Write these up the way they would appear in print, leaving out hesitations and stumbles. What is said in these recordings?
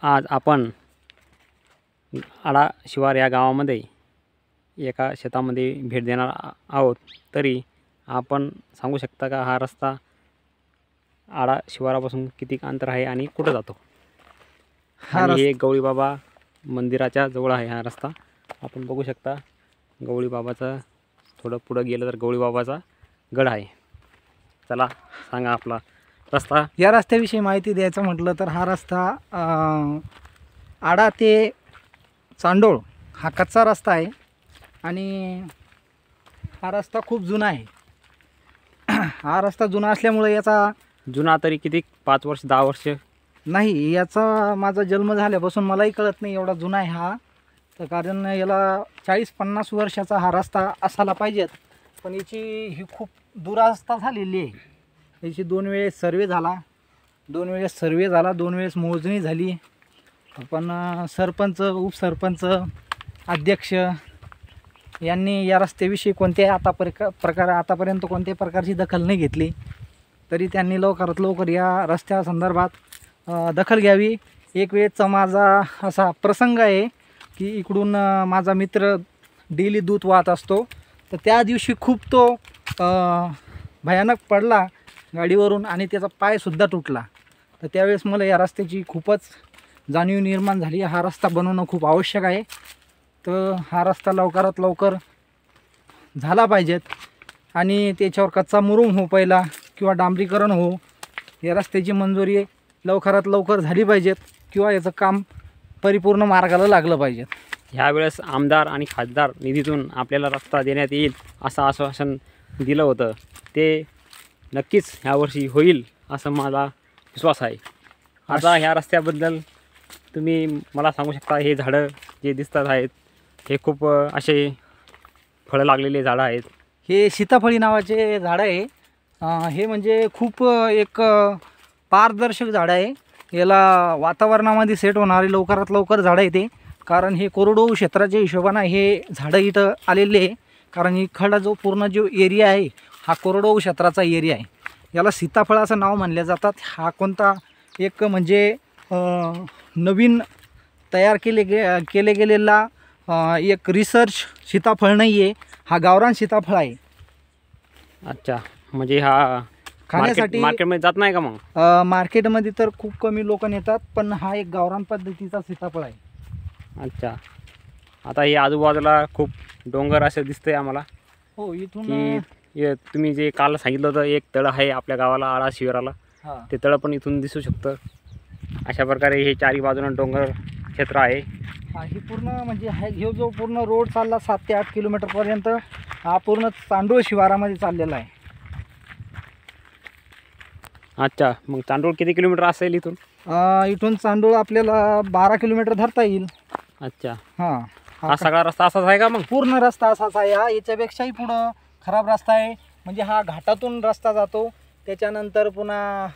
आज आपण आडा शिवार या गावामध्ये एका शेतामध्ये भेट देणार आहोत। तरी आपण सांगू शकता का हा रस्ता आडा शिवारापासून किती अंतर आहे आणि कुठे जातो? आणि हे गवळी बाबा मंदिराच्या जवळ आहे हा रस्ता। आपण बघू शकता गवळी बाबाचा थोडं पुढे गेलं तर गवळी बाबाचा गड आहे। चला सांगा आपला रस्ता। या रस्त्याविषयी माहिती द्यायचं म्हटलं तर हा रस्ता आडा ते चांडोळ हा कच्चा रस्ता आहे आणि हा रस्ता खूप जुना आहे। हा रस्ता जुना असल्यामुळे याचा जुना तरी किती 5 वर्ष 10 वर्ष नाही, याचा माझा जन्म झाल्यापासून मलाही कळत नाही एवढा जुना आहे हा। तर कारण याला 40-50 वर्षाचा हा रस्ता असायला पाहिजेत, पण याची ही खूप दुरावस्था झालेली आहे। याची 2 वेळेस सर्वे झाला, 2 वेळेस मोजणी झाली, पण सरपंच उपसरपंच अध्यक्ष यांनी या रस्त्याविषयी आतापर्यंत कोणत्याही प्रकारची दखल नाही घेतली। तरी त्यांनी लवकरात लवकर या रस्त्यासंदर्भात दखल घ्यावी। एक वेळचा माझा असा प्रसंग आहे की इकडून माझा मित्र डेली दूध वाहत असतो, तर त्या दिवशी खूप तो भयानक पडला गाडीवरून आणि त्याचा पायसुद्धा तुटला। तर त्यावेळेस मला या रस्त्याची खूपच जाणीव निर्माण झाली। हा रस्ता बनवणं खूप आवश्यक आहे, तर हा रस्ता लवकरात लवकर झाला पाहिजेत आणि त्याच्यावर कच्चा मुरुम हो पहिला किंवा डांबरीकरण हो। या रस्त्याची मंजुरी लवकरात लवकर झाली पाहिजेत किंवा याचं काम परिपूर्ण मार्गाला लागलं पाहिजे। ह्यावेळेस आमदार आणि खासदार निधीतून आपल्याला रस्ता देण्यात येईल असं आश्वासन दिलं होतं, ते नक्कीच ह्यावर्षी होईल असं मला विश्वास आहे। आता ह्या रस्त्याबद्दल तुम्ही मला सांगू शकता? हे झाडं जे दिसतात आहेत हे खूप असे फळं लागलेले झाडं आहेत। हे सीताफळी नावाचे झाडं आहे। हे म्हणजे खूप एक पारदर्शक झाडं आहे। याला वातावरणामध्ये सेट होणारे लवकरात लवकर झाडं येते, कारण हे कोरडवाहू क्षेत्राच्या हिशोबानं हे झाडं इथं आलेले आहे। कारण इकडला जो पूर्ण एरिया आहे हा कोरडवाहू क्षेत्राचा एरिया आहे। याला सीताफळ असं नाव म्हणले जातात। हा कोणता एक म्हणजे नवीन तयार केले गेलेला एक रिसर्च सीताफळ नाही आहे, हा गावरान सीताफळ आहे। अच्छा, म्हणजे हा खाण्यासाठी मार्केटमध्ये जात नाही का? मग मार्केटमध्ये तर खूप कमी लोक नेतात, पण हा एक गावरान पद्धतीचा सीताफळ आहे। अच्छा, आता हे आजूबाजूला खूप डोंगर असं दिसतंय आम्हाला। हो, इथून की तुम्ही जे काल सांगितलं होतं एक तळ आहे आपल्या गावाला आडा शिवाराला, ते तळ पण इथून दिसू शकतं। अशा प्रकारे हे चारी बाजूला डोंगर क्षेत्र आहे। ही पूर्ण म्हणजे हे जो पूर्ण रोड चालला 7 ते 8 किलोमीटरपर्यंत हा पूर्ण चांडोळ शिवारामध्ये चाललेला आहे। अच्छा, मग चांडोळ किती किलोमीटर असेल इथून? इथून चांडोळ आपल्याला 12 किलोमीटर धरता येईल। अच्छा, हां, हा सगळा रस्ता असाच आहे का? मग पूर्ण रस्ता असाच आहे। हा याच्यापेक्षाही पुढं खराब रस्ता आहे, म्हणजे हा घाटातून रस्ता जातो, त्याच्यानंतर पुन्हा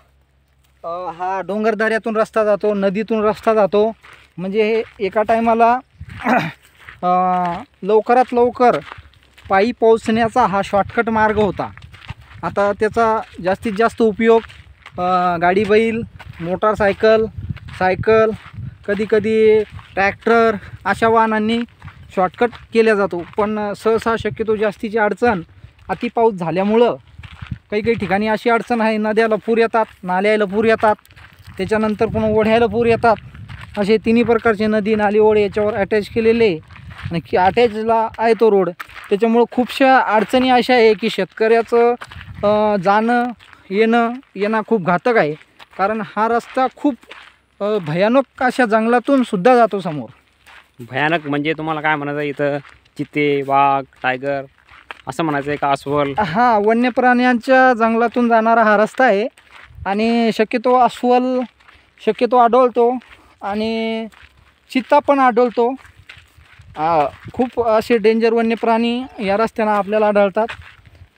हा डोंगरदऱ्यातून रस्ता जातो, नदीतून रस्ता जातो। म्हणजे हे एका टायमाला लवकरात लवकर पायी पोहोचण्याचा हा शॉर्टकट मार्ग होता। आता त्याचा जास्तीत जास्त उपयोग गाडी बैल मोटारसायकल सायकल कधीकधी ट्रॅक्टर अशा वाहनांनी शॉर्टकट केला जातो, पण सहसा शक्यतो जास्तीची अडचण अति पाऊस झाल्यामुळं काही ठिकाणी अशी अडचण आहे, नद्याला पूर येतात, नाल्याला पूर येतात, त्याच्यानंतर पुन्हा ओढ्याला पूर येतात। असे तिन्ही प्रकारचे नदी नाली ओढे याच्यावर अटॅच केलेले आणि अटॅचला आहे तो रोड। त्याच्यामुळं खूपशा अडचणी अशा आहे की शेतकऱ्याचं जाणं येणं खूप घातक आहे, कारण हा रस्ता खूप भयानक अशा जंगलातून सुद्धा जातो समोर। भयानक म्हणजे तुम्हाला काय म्हणायचं? इथं चित्ते वाघ टायगर असं म्हणायचं आहे का? अस्वल? हां, वन्य प्राण्यांच्या जंगलातून जाणारा हा रस्ता आहे आणि शक्यतो अस्वल शक्यतो आढळतो आणि चित्ता पण आढळतो। खूप असे डेंजर वन्य प्राणी या रस्त्यानं आपल्याला आढळतात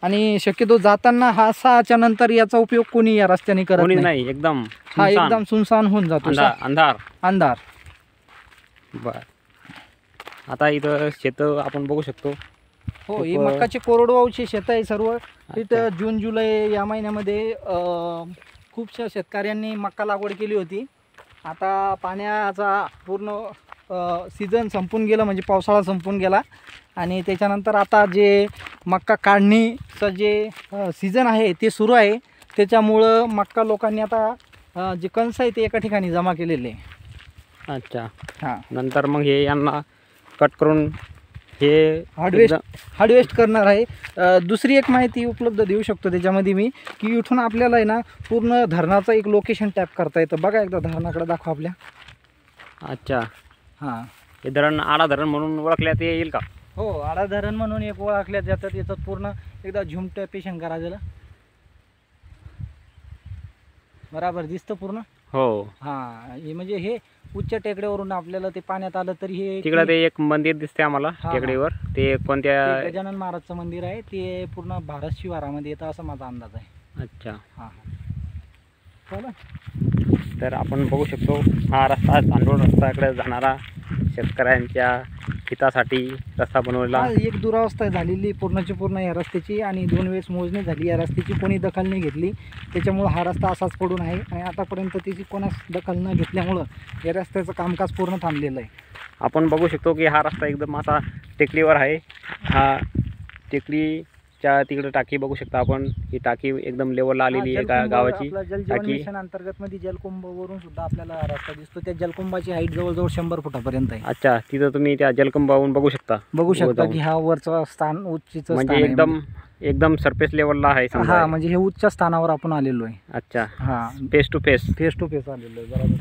आणि शक्यतो जाताना हा 6च्या नंतर याचा उपयोग कोणी या रस्त्याने करत नाही। एकदम हा एकदम सुनसान होऊन जातो, अंधार। बर, आता इथं शेत आपण बघू शकतो। हो, ही मक्काची कोरडवाहूची शेत आहे सर्व। इथं जून जुलै या महिन्यामध्ये खूपशा शेतकऱ्यांनी मक्का लागवड केली होती आता पाण्याचा पूर्ण सीझन संपून गेलं, म्हणजे पावसाळा संपून गेला आणि त्याच्यानंतर आता जे मक्का काढणीचं जे सीझन आहे ते सुरू आहे. त्याच्यामुळं मक्का लोकांनी आता जे कणस आहे ते एका ठिकाणी जमा केलेले आहे. अच्छा. हां, नंतर मग हे यांना कट करून हे हार्वेस्ट करणार आहे. दुसरी एक माहिती उपलब्ध देऊ शकतो त्याच्यामध्ये मी, की इथून आपल्याला आहे ना पूर्ण धरणाचं एक लोकेशन टॅप करता येतं. बघा एकदा धरणाकडे दाखवा आपल्या. अच्छा. हां, हे धरण आडा धरण म्हणून ओळखल्यात येईल का? हो, आडा धरण म्हणून एक ओळखल्या जातात. याचं पूर्ण एकदा झूम टॅपेशन करा जरा. बराबर दिसतं पूर्ण. हो. हां, हे म्हणजे हे उच्च टेकड्यावरून आपल्याला ते पाण्यात आलं तरी हे तिकडं ते एक मंदिर दिसते आम्हाला हां, टेकडीवर. ते कोणत्या? ते गजानन महाराजचं मंदिर आहे. ते पूर्ण भारत शिवारामध्ये येतं असं माझा अंदाज आहे. अच्छा. हां, चला. तर आपण बघू शकतो हा रस्ता चांदोड रस्त्याकडे जाणारा शेतकऱ्यांच्या हितासाठी रस्ता बनवलेला. हा एक दुरावस्था झालेली पूर्णची पूर्ण या रस्त्याची, आणि 2 वेळेस मोजणी झाली या रस्त्याची, कोणी दखल नाही घेतली. त्याच्यामुळं हा रस्ता असाच पडून आहे आणि आतापर्यंत त्याची कोणाच दखल न घेतल्यामुळं या रस्त्याचं कामकाज पूर्ण थांबलेलं आहे. आपण बघू शकतो की हा रस्ता एकदम असा टेकडीवर आहे. हा टेकडीच्या तिकडे टाकी बघू शकता आपण. ही टाकी एकदम लेवलला आलेली आहे गावाची आपला जलजीवन टाकी. मिशन अंतर्गत मध्ये जलकुंभवरून सुद्धा आपल्याला हा रस्ता दिसतो. त्या जलकुंभाची हाईट जवळजवळ 100 फुटापर्यंत आहे. अच्छा. तिथं तुम्ही त्या जलकुंभावरून बघू शकता की हा वरचा स्थान उच्चीचं म्हणजे स्थान आहे. एकदम सरफेस लेवलला आहे समजा. हा, म्हणजे हे उच्च स्थानावर आपण आलेलो आहे. अच्छा. हा, फेस टू फेस आलेलो आहे. बरोबर.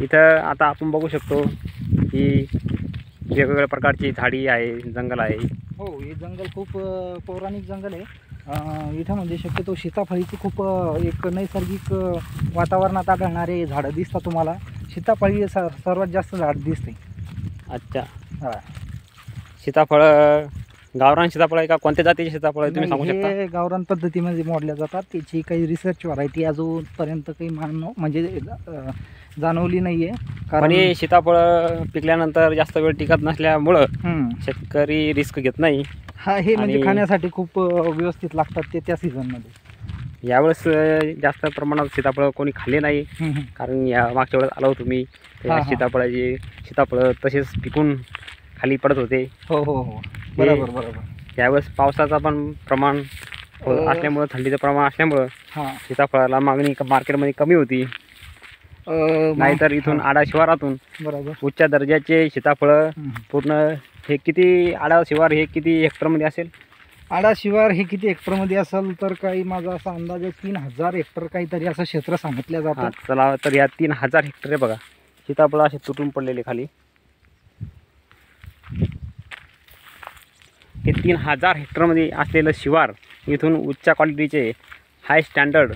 इथं आता आपण बघू शकतो की वेगवेगळ्या प्रकारची झाडी आहे, जंगल आहे. हो, हे जंगल खूप पौराणिक जंगल आहे. इथं म्हणजे शक्यतो सीताफळीची खूप एक नैसर्गिक वातावरणात आढळणारे झाडं दिसतात तुम्हाला. सीताफळी सर्वात जास्त झाड दिसते. अच्छा. हां, सीताफळ गावरान सीताफळ आहे का कोणत्या जातीचे सीताफळ आहे तुम्ही सांगू शकता? हे गावरान पद्धतीमध्ये मोडल्या जातात. त्याची काही रिसर्च व्हरायटी अजूनपर्यंत काही म्हणजे जाणवली नाही आहे. पण हे सीताफळ पिकल्यानंतर जास्त वेळ टिकत नसल्यामुळं शेतकरी रिस्क घेत नाही. हा, हे म्हणजे खाण्यासाठी खूप व्यवस्थित लागतात ते त्या सीझनमध्ये. यावेळेस जास्त प्रमाणात सीताफळ कोणी खाल्ले नाही, कारण या मागच्या वेळेस आलो तुम्ही सीताफळ तसेच पिकून खाली पडत होते. हो हो हो, बरोबर बरोबर. यावेळेस पावसाचा पण प्रमाण असल्यामुळं, थंडीचं प्रमाण असल्यामुळं सीताफळाला मागणी मार्केटमध्ये कमी होती. नाहीतर इथून आडा शिवारातून बरोबर उच्च दर्जाचे सीताफळ पूर्ण हे किती आडा शिवार हे किती हेक्टरमध्ये असेल? आडा शिवार हे किती हेक्टरमध्ये असेल तर काही माझा असा अंदाज आहे 3000 हेक्टर काहीतरी असं क्षेत्र सांगितलं जातं. चला, तर या 3000 हेक्टर आहे बघा सीताफळ असे तुटून पडलेले खाली. हे 3000 हेक्टरमध्ये असलेलं शिवार इथून उच्च क्वालिटीचे हाय स्टँडर्ड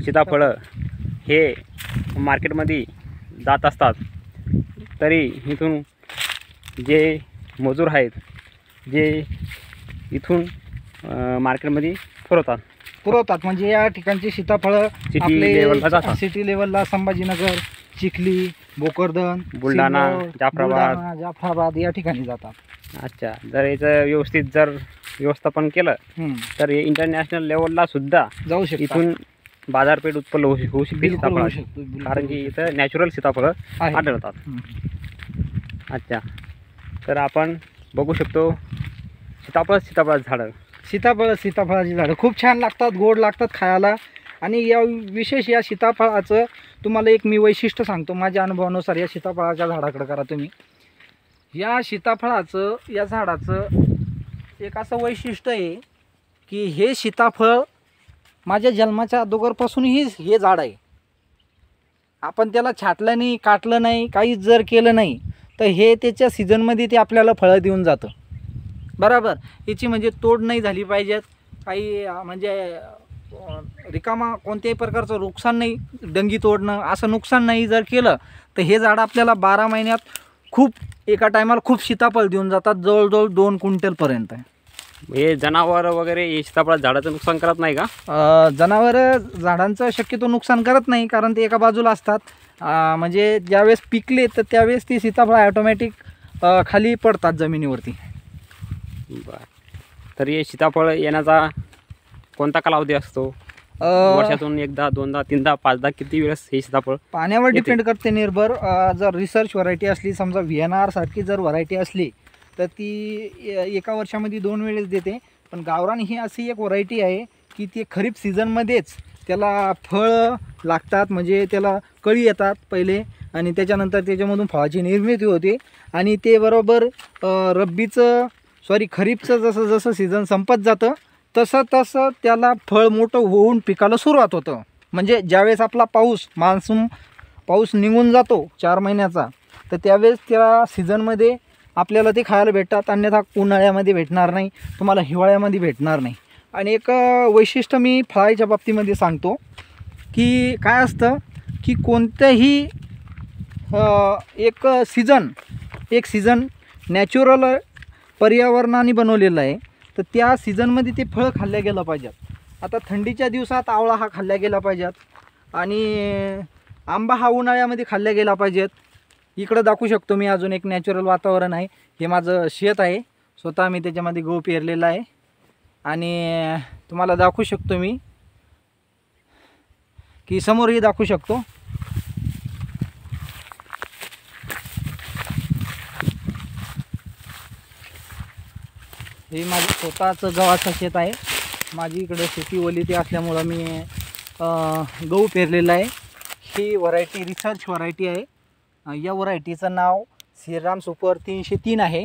सीताफळं हे मार्केटमध्ये जात असतात. तरी इथून जे मजूर आहेत जे इथून मार्केटमध्ये पुरवतात म्हणजे या ठिकाणची सीताफळं सिटी लेवलला संभाजीनगर, चिखली, भोकरदन, बुलढाणा, जाफराबाद या ठिकाणी जातात. अच्छा. जर याचं व्यवस्थापन केलं तर हे इंटरनॅशनल लेवलला सुद्धा जाऊ शकतात. इथून बाजारपेठ उत्पन्न होऊ शकते सीताफळाची, कारण की इथं नॅचरल सीताफळं आढळतात. अच्छा. तर आपण बघू शकतो सीताफळाची झाडं खूप छान लागतात, गोड लागतात खायला. आणि या सीताफळाचं तुम्हाला एक मी वैशिष्ट्य सांगतो माझ्या अनुभवानुसार. या सीताफळाच्या झाडाकडे करा तुम्ही. या झाडाचं एक असं वैशिष्ट्य आहे की हे सीताफळ माझ्या जन्माच्या अगोदरपासूनही हे झाड आहे. आपण त्याला छाटलं नाही, काटलं नाही, काहीच जर केलं नाही तर हे त्याच्या सीझनमध्ये ते आपल्याला फळं देऊन जातं. बरोबर. याची म्हणजे तोड नाही झाली पाहिजेत, काही म्हणजे रिकामा कोणत्याही प्रकारचं नुकसान नाही, डंगी तोडणं असं नुकसान नाही जर केलं तर हे झाड आपल्याला 12 महिन्यात एका टायमाला खूप सीताफळ देऊन जातात, जवळजवळ 2 क्विंटलपर्यंत. हे जनावर वगैरे हे सीताफळ झाडाचं नुकसान करत नाही का? जनावर झाडांचं शक्यतो नुकसान करत नाही, कारण ते एका बाजूला असतात. म्हणजे ज्यावेळेस पिकले तर त्यावेळेस ती सीताफळ ऑटोमॅटिक खाली पडतात जमिनीवरती. बरं. तर हे सीताफळ येण्याचा कोणता कालावधी असतो? वर्षातून एकदा, दोनदा, तीनदा, पाचदा, किती वेळेस हे सीताफळ पाण्यावर येते? डिपेंड करते निर्भर. जर रिसर्च व्हरायटी असली, समजा VNR सारखी जर व्हरायटी असली तर ती एका वर्षामध्ये 2 वेळेस देते. पण गावरान ही अशी एक व्हरायटी आहे की ती खरीप सीझनमध्येच त्याला फळं लागतात, म्हणजे त्याला कळी येतात पहिले आणि त्याच्यानंतर त्याच्यामधून फळाची निर्मिती होते आणि ते बरोबर खरीपचं जसं जसं सीझन संपत जातं तसं तसं त्याला फळ मोठं होऊन पिकाला सुरुवात होतं. म्हणजे ज्यावेळेस आपला मान्सून पाऊस निघून जातो 4 महिन्याचा, तर त्यावेळेस त्या सीझनमध्ये आपल्याला ते खायला भेटतात. अन्यथा उन्हाळ्यामध्ये भेटणार नाही, तुम्हाला हिवाळ्यामध्ये भेटणार नाही. आणि एक वैशिष्ट्य मी फळाच्या बाबतीमध्ये सांगतो की काय असतं की कोणत्याही एक सीझन नॅचरल पर्यावरणाने बनवलेलं आहे, तर त्या सीझनमध्ये ते फळं खाल्ल्या गेलं पाहिजेत. आता थंडीच्या दिवसात आवळा हा खाल्ल्या गेला पाहिजेत आणि आंबा हा उन्हाळ्यामध्ये खाल्ल्या गेला पाहिजेत. इकडं दाखवू शकतो मी अजून एक नॅचरल वातावरण आहे. हे माझं शेत आहे, स्वतः मी त्याच्यामध्ये गहू पेरलेला आहे आणि तुम्हाला दाखवू शकतो मी की समोरही दाखवू शकतो. हे माझं स्वतःचं गव्हाचं शेत आहे. माझी इकडं शेती ओलिती असल्यामुळं मी गहू पेरलेला आहे. ही व्हरायटी रिसर्च व्हरायटी आहे. या व्हरायटीचं नाव श्रीराम सुपर 303 आहे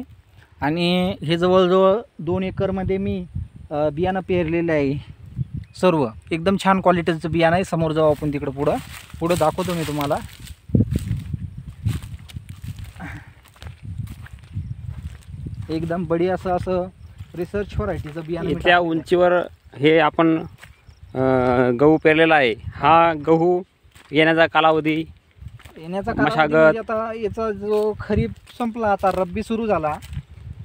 आणि हे जवळजवळ 2 एकरमध्ये मी बियाणं पेरलेलं आहे. सर्व एकदम छान क्वालिटीचं बियाणं आहे. समोर जाऊ आपण, तिकडं पुढं दाखवतो मी तुम्हाला. एकदम बढिया असं रिसर्च व्हरायटीचं बियाणं. इथल्या उंचीवर हे आपण गहू पेरलेला आहे. हा गहू येण्याचा कालावधी कालावधी म्हणजे आता याचा जो खरीप संपला, आता रब्बी सुरू झाला,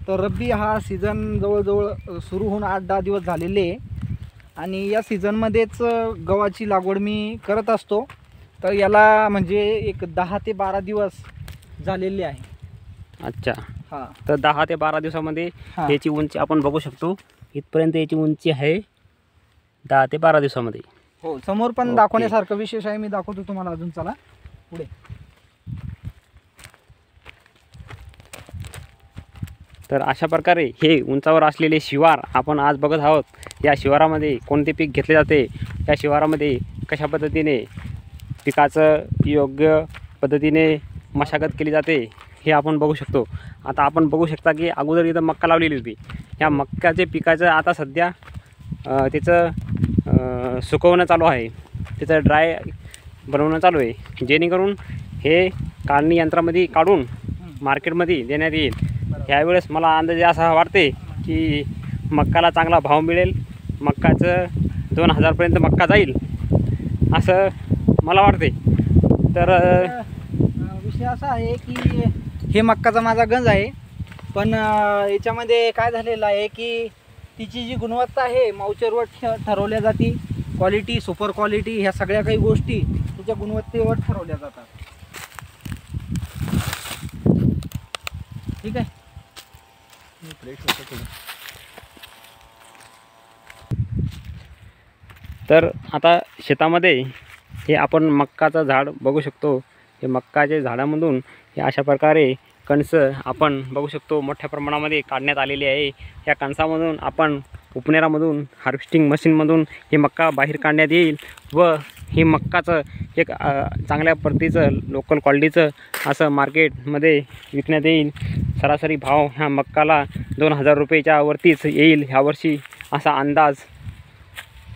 तर रब्बी हा सीझन जवळजवळ सुरू होऊन 8-10 दिवस झालेले आहे आणि या सीझनमध्येच गव्हाची लागवड मी करत असतो. तर याला म्हणजे एक 10 ते 12 दिवस झालेले आहे. अच्छा. हां, तर 10 ते 12 दिवसामध्ये हां. याची उंची आपण बघू शकतो. इथपर्यंत याची उंची आहे 10 ते 12 दिवसामध्ये. हो, समोर पण ओके. दाखवण्यासारखं विशेष आहे. मी दाखवतो तुम्हाला अजून. चला पुढे. तर अशा प्रकारे हे उंचावर असलेले शिवार आपण आज बघत आहोत. या शिवारामध्ये कोणते पीक घेतले जाते, या शिवारामध्ये कशा पद्धतीने पिकाचं योग्य पद्धतीने मशागत केली जाते, हे आपण बघू शकतो. आता आपण बघू शकता की अगोदर इथं मक्का लावलेली होती. ह्या मक्काचे पिकाचं आता सध्या त्याचं सुकवणं चालू आहे, त्याचं ड्राय बनवणं चालू आहे, जेणेकरून हे काढणी यंत्रामध्ये काढून मार्केटमध्ये देण्यात येईल. यावेळेस मला अंदाजे असा वाटते की मक्काला चांगला भाव मिळेल, मक्काचं 2000पर्यंत मक्का जाईल असं मला वाटते. तर विषय असा आहे की हे मक्काचा माझा गंज आहे, पण याच्यामध्ये काय झालेलं आहे की तिची जी गुणवत्ता आहे मावचरवर ठरवल्या जाते. क्वालिटी, सुपर क्वालिटी, ह्या सगळ्या काही गोष्टी त्याच्या गुणवत्तेवर ठरवल्या जातात. ठीक आहे. तर आता शेतामध्ये हे आपण मक्काचं झाड बघू शकतो. हे मक्काच्या झाडामधून हे अशा प्रकारे कणसं आपण बघू शकतो मोठ्या प्रमाणामध्ये काढण्यात आलेली आहे. या कणसामधून आपण उपनेरामधून हार्वेस्टिंग मशीनमधून हे मक्का बाहेर काढण्यात येईल व हे मक्काचं एक चांगल्या प्रतीचं लोकल क्वालिटीचं असं मार्केटमध्ये विकण्यात येईल. सरासरी भाव ह्या मक्काला 2000 रुपयेच्या वरतीच येईल ह्यावर्षी असा अंदाज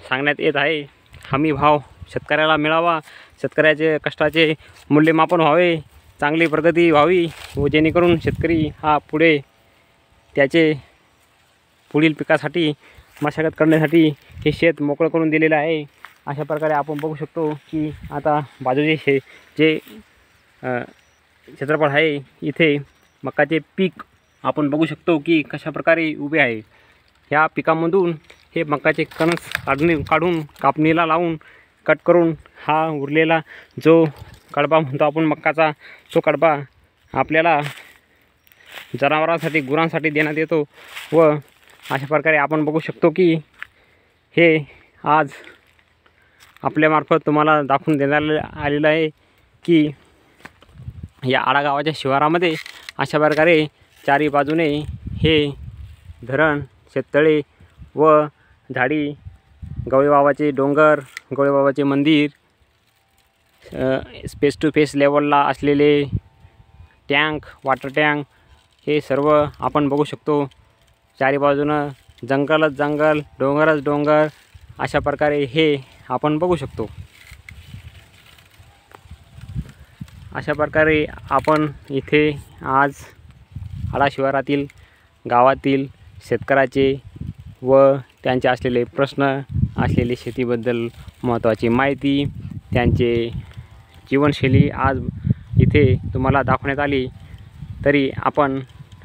सांगण्यात येत आहे. हमी भाव शेतकऱ्याला मिळावा, शेतकऱ्याचे कष्टाचे मूल्यमापन व्हावे, चांगली प्रगती व्हावी व जेणेकरून शेतकरी हा पुढे त्याचे पुढील पिकासाठी मशागत करण्यासाठी हे शेत मोकळं करून दिलेलं आहे. अशा प्रकारे आपण बघू शकतो की आता बाजूचे हे जे क्षेत्रफळ आहे, इथे मकाचे पीक आपण बघू शकतो की कशा प्रकारे उभे आहे. ह्या पिकामधून हे मकाचे कणस काढून कापणीला लावून कट करून हा उरलेला जो कडबा म्हणतो आपण मक्काचा, तो कडबा आपल्याला जनावरांसाठी, गुरांसाठी देण्यात येतो. व अशा प्रकारे आपण बघू शकतो की हे आज आपल्यामार्फत तुम्हाला दाखवून देण्यात आलेलं आहे की या आडा गावाच्या शिवारामध्ये अशा प्रकारे चारी बाजूने हे धरण, शेततळे व झाडी, गवळीबाबाचे डोंगर, गवळीबाबाचे मंदिर, फेस टू फेस लेवलला असलेले टँक, वॉटर टँक हे सर्व आपण बघू शकतो. चारी बाजूनं जंगलच जंगल, डोंगरच डोंगर अशा प्रकारे हे आपण बघू शकतो. अशा प्रकारे आपण इथे आज आडा शिवारातील गावातील शेतकऱ्याचे व त्यांचे असलेले प्रश्न, असलेली शेतीबद्दल महत्त्वाची माहिती, त्यांचे जीवनशैली आज इथे तुम्हाला दाखवण्यात आली. तरी आपण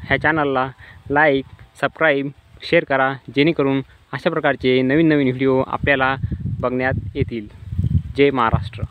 ह्या चॅनलला लाईक, सबस्क्राईब, शेअर करा, जेणेकरून अशा प्रकारचे नवीन नवीन व्हिडिओ आपल्याला बघण्यात येतील. जय महाराष्ट्र.